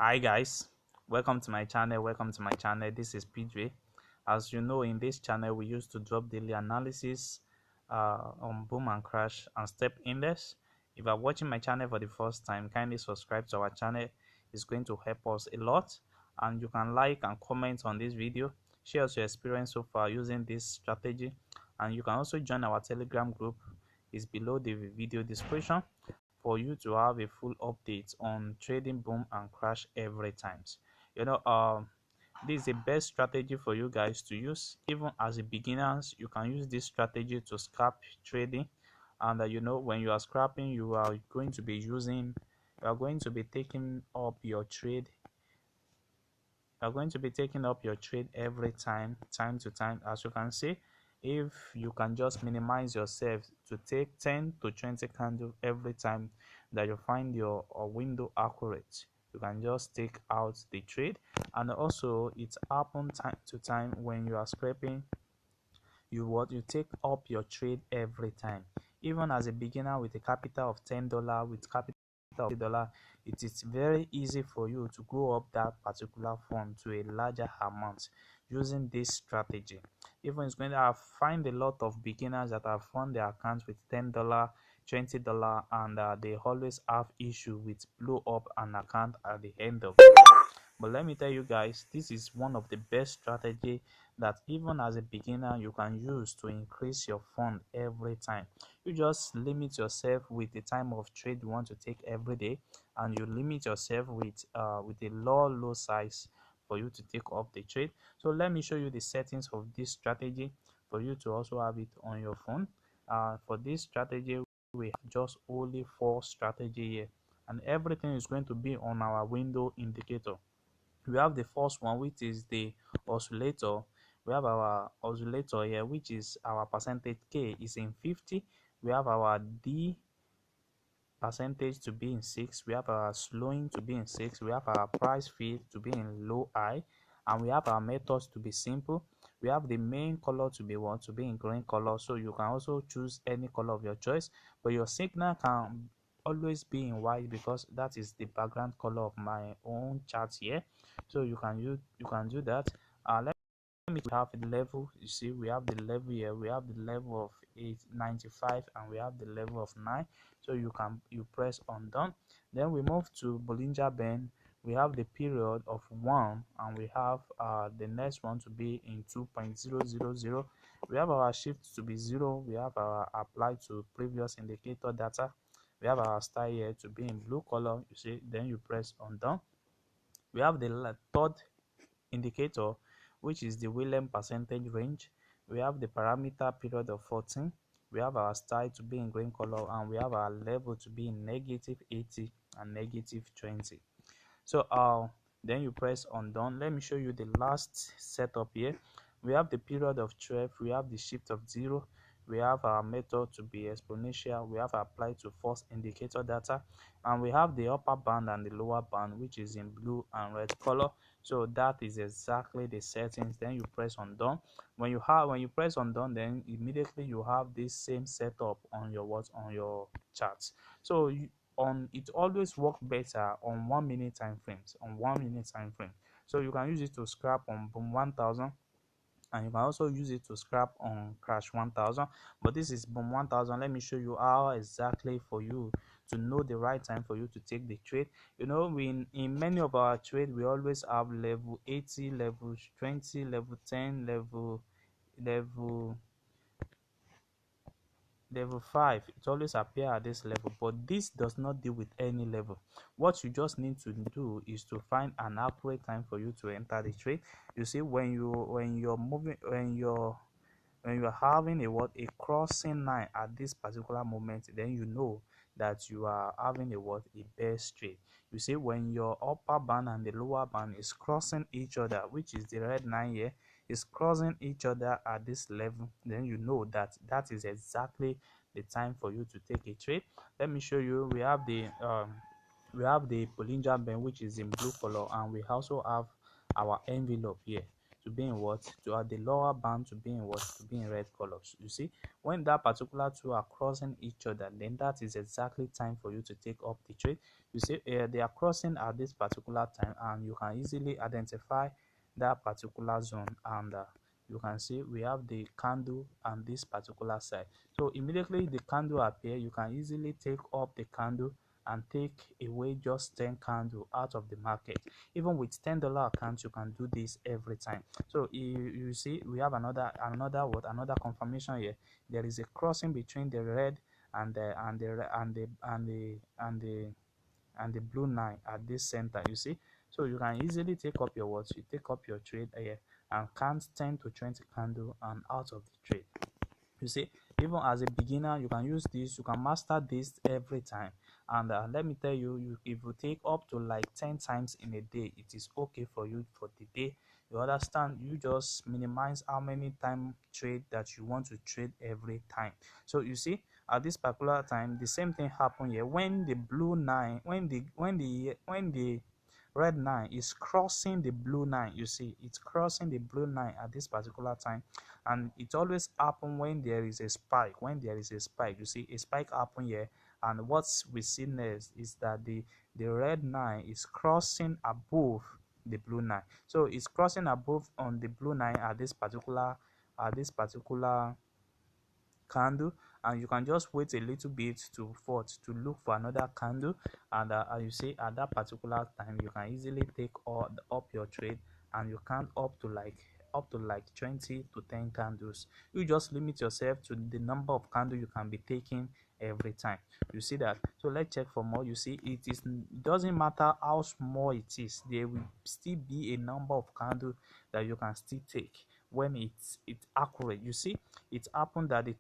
Hi guys, welcome to my channel. This is PJ. As you know, in this channel we used to drop daily analysis on boom and crash and step index. If you are watching my channel for the first time, kindly subscribe to our channel. It's going to help us a lot, and you can like and comment on this video. Share your experience so far using this strategy, and you can also join our Telegram group. It's below the video description for you to have a full update on trading boom and crash every times. This is the best strategy for you guys to use. Even as a beginners, you can use this strategy to scalp trading. And when you are scrapping, you are going to be taking up your trade. You are going to be taking up your trade every time to time. As you can see, if you can just minimize yourself to take 10 to 20 candles every time that you find your window accurate, you can just take out the trade. And also it happens time to time when you are scraping, you take up your trade every time. Even as a beginner with a capital of $10, with capital of $50, it is very easy for you to grow up that particular fund to a larger amount using this strategy. Even it's going to find a lot of beginners that have fund their accounts with $10, $20, and they always have issue with blow up an account at the end of it. But let me tell you guys, this is one of the best strategy that even as a beginner you can use to increase your fund every time. You just limit yourself with the time of trade you want to take every day, and you limit yourself with a low size for you to take up the trade. So let me show you the settings of this strategy for you to also have it on your phone. For this strategy, we have just only 4 strategy here, and everything is going to be on our window indicator. We have the first one, which is the oscillator. We have our oscillator here, which is our percentage K is in 50. We have our D percentage to be in 6. We have our slowing to be in 6. We have our price feed to be in low high, and we have our methods to be simple. We have the main color to be what to be in green color, so you can also choose any color of your choice, but your signal can always be in white because that is the background color of my own chart here. So you can do that. We have the level. You see, we have the level here. We have the level of 895, and we have the level of 9. So you press on done. Then we move to Bollinger Band. We have the period of 1, and we have the next one to be in 2.000. We have our shift to be 0. We have our apply to previous indicator data. We have our star here to be in blue color. You see, then you press on done. We have the third indicator, which is the William percentage range. We have the parameter period of 14. We have our style to be in green color, and we have our level to be in -80 and -20. So then you press on done. Let me show you the last setup here. We have the period of 12. We have the shift of 0. We have our method to be exponential. We have applied to false indicator data, and we have the upper band and the lower band, which is in blue and red color. So that is exactly the settings. Then you press on done. When you press on done, then immediately you have this same setup on your charts. So it always works better on 1 minute time frames, so you can use it to scrap on boom 1000, and you can also use it to scrap on crash 1000. But this is boom 1000. Let me show you how exactly for you to know the right time for you to take the trade. In many of our trade, we always have level 80, level 20, level 10, level level 5. It always appear at this level, but this does not deal with any level. What you just need to do is to find an accurate time for you to enter the trade. You see, when you're having a crossing line at this particular moment, then you know that you are having a best trade. You see, when your upper band and the lower band is crossing each other, which is the red line here, is crossing each other at this level, then you know that that is exactly the time for you to take a trade. Let me show you. We have the Bollinger Band, which is in blue color, and we also have our envelope here. to be in what, to the lower band to be in what, to be in red colors. You see, when that particular two are crossing each other, then that is exactly time for you to take up the trade. You see, they are crossing at this particular time, and you can easily identify that particular zone. And you can see we have the candle on this particular side. So immediately the candle appear, you can easily take up the candle and take away just 10 candle out of the market. Even with $10 account, you can do this every time. So you see, we have another confirmation here. There is a crossing between the red and the blue line at this center. You see, so you can easily take up your watch, you take up your trade here and count 10 to 20 candle and out of the trade. You see, even as a beginner, you can use this, you can master this every time. And let me tell you, if you take up to like 10 times in a day, it is okay for you for the day. You understand? You just minimize how many time trade that you want to trade every time. So you see, at this particular time, the same thing happened here. When the blue line, when the red line is crossing the blue line, you see, it's crossing the blue line at this particular time. And it always happen when there is a spike. When there is a spike, you see a spike happen here, and what we see next is that the red line is crossing above the blue line. So it's crossing above on the blue line at this particular candle, and you can just wait a little bit to look for another candle. And as you see, at that particular time, you can easily take up your trade, and you count up to like 20 to 10 candles. You just limit yourself to the number of candles you can be taking every time. You see that? So let's check for more. You see, it doesn't matter how small it is, there will still be a number of candles that you can still take when it's accurate. You see, it happened that it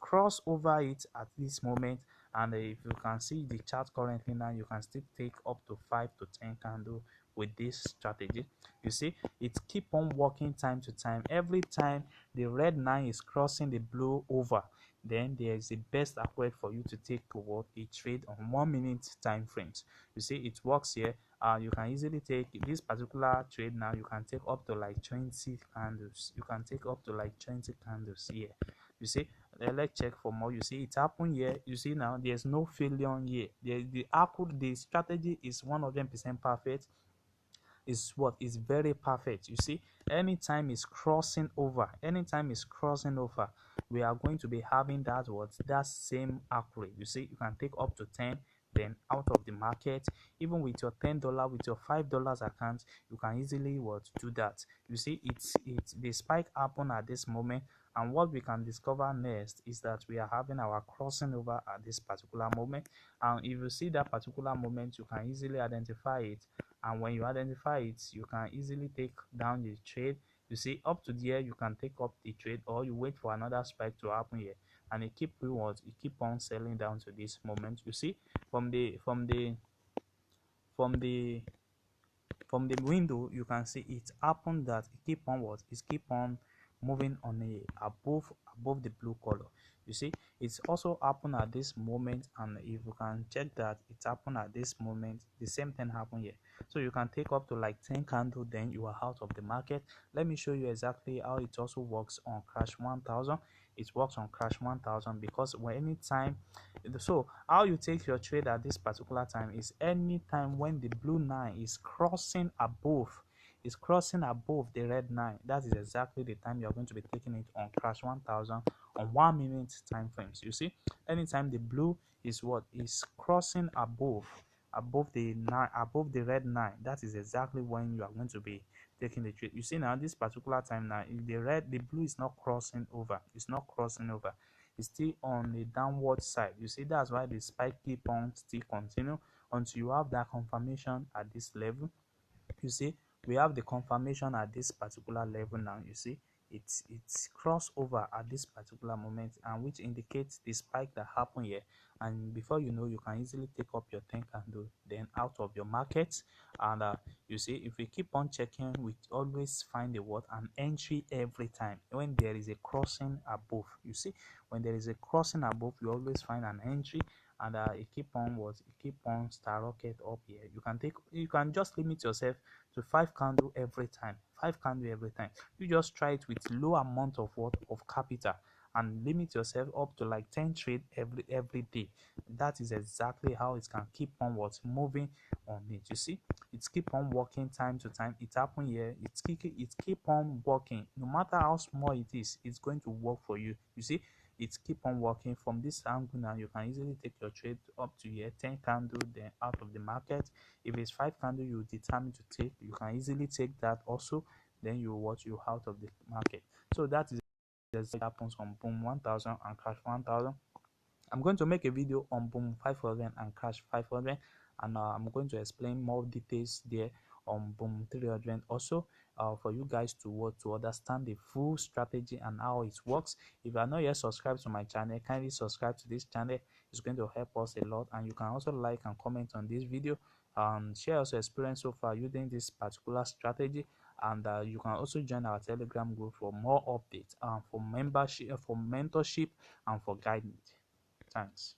crossed over it at this moment. And if you can see the chart currently now, you can still take up to 5 to 10 candle with this strategy. You see, it keep on working time to time. Every time the red line is crossing the blue over, then there is the best accurate for you to take a trade on 1 minute time frames. You see, it works here. You can easily take this particular trade now. You can take up to like 20 candles. You can take up to like 20 candles here. You see, let's check for more. You see, it happened here. You see, now there's no failure here. The strategy is 100% perfect. Is what is very perfect. You see, anytime is crossing over, we are going to be having that same accurate. You see, you can take up to 10, then out of the market. Even with your $10, with your $5 account, you can easily do that. You see, it's the spike happen at this moment, and what we can discover next is that we are having our crossing over at this particular moment. And if you see that particular moment, you can easily identify it, and when you identify it, you can easily take down the trade. You see, up to there you can take up the trade, or you wait for another spike to happen here, and it keep on selling down to this moment. You see, from the window, you can see it happened that it keep on moving on above the blue color. You see, it's also happened at this moment, and if you can check that it happened at this moment, the same thing happened here. So you can take up to like 10 candle, then you are out of the market. Let me show you exactly how it also works on crash 1000. It works on crash 1000 because anytime. So how you take your trade at this particular time is anytime when the blue line is crossing above the red line. That is exactly the time you're going to be taking it on crash 1000 on 1 minute time frames. You see, anytime the blue is crossing above the red line, that is exactly when you are going to be taking the trade. You see, now this particular time now, the blue is not crossing over, it's still on the downward side. You see, that's why the spike keep on still continue until you have that confirmation at this level. You see, we have the confirmation at this particular level now. You see, it's crossover at this particular moment, and which indicates the spike that happened here. And before you know, you can easily take up your 10 candle, then out of your market. And you see, if we keep on checking, we always find an entry every time when there is a crossing above. You see, when there is a crossing above, you always find an entry, and it keep on skyrocket up here. You can just limit yourself to 5 candle every time. 5 candle every time. You just try it with low amount of what of capital, and limit yourself up to like 10 trade every day. That is exactly how it can keep on what moving on it. You see, it's keep on working time to time. It happen here, it keep on working. No matter how small it is, it's going to work for you. You see, it keep on working from this angle. Now you can easily take your trade up to here, 10 candle, then out of the market. If it's 5 candle you determine to take, you can easily take that also, then you watch you out of the market. So that is happens on boom 1000 and crash 1000. I'm going to make a video on boom 500 and crash 500, and I'm going to explain more details there on boom 300 also, for you guys to what to understand the full strategy and how it works. If you are not yet subscribed to my channel, kindly subscribe to this channel. It's going to help us a lot, and you can also like and comment on this video and share your experience so far using this particular strategy. And you can also join our Telegram group for more updates, for membership, for mentorship, and for guidance. Thanks.